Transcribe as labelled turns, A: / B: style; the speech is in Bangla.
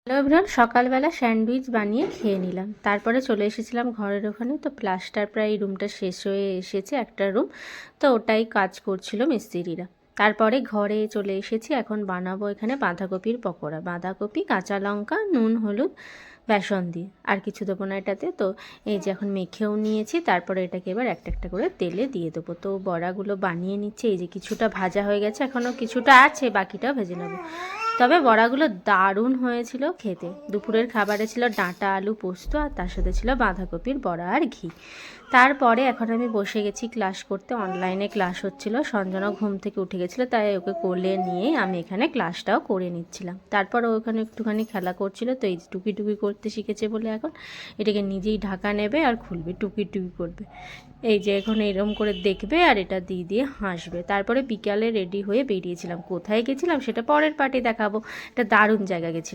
A: হ্যালো এভরিওয়ান, সকালবেলা স্যান্ডউইচ বানিয়ে খেয়ে নিলাম। তারপরে চলে এসেছিলাম ঘরের ওখানে। তো প্লাস্টার প্রায় এই রুমটা শেষ হয়ে এসেছে, একটা রুম। তো ওটাই কাজ করছিল মিস্ত্রিরা। তারপরে ঘরে চলে এসেছি, এখন বানাবো এখানে বাঁধাকপির পকোড়া। বাঁধাকপি, কাঁচা লঙ্কা, নুন, হলুদ, বেসন দিয়ে, আর কিছু দেবো না এটাতে। তো এই যে এখন মেখেও নিয়েছি, তারপরে এটাকে এবার একটা একটা করে তেলে দিয়ে দেবো। তো বড়াগুলো বানিয়ে নিচ্ছে। এই যে কিছুটা ভাজা হয়ে গেছে, এখনও কিছুটা আছে, বাকিটাও ভেজে নেবো। তবে বড়াগুলো দারুণ হয়েছিল খেতে। দুপুরের খাবারে ছিল ডাঁটা আলু পোস্ত, আর তার সাথে ছিল বাঁধাকপির বড়া আর ঘি। তারপরে এখন আমি বসে গেছি ক্লাস করতে। অনলাইনে ক্লাস হচ্ছিল। সঞ্জনা ঘুম থেকে উঠে গেছিলো, তাই ওকে কোলে নিয়েই আমি এখানে ক্লাসটাও করে নিচ্ছিলাম। তারপর ও ওখানে একটুখানি খেলা করছিল। তো এই টুকি টুকি করতে শিখেছে বলে এখন এটাকে নিজেই ঢাকা নেবে আর খুলবে, টুকি টুকি করবে। এই যে এখন এরম করে দেখবে আর এটা দিয়ে দিয়ে হাসবে। তারপরে বিকালে রেডি হয়ে বেরিয়েছিলাম। কোথায় গেছিলাম সেটা পরের পার্টি দেখাবো। একটা দারুণ জায়গা গেছিলাম।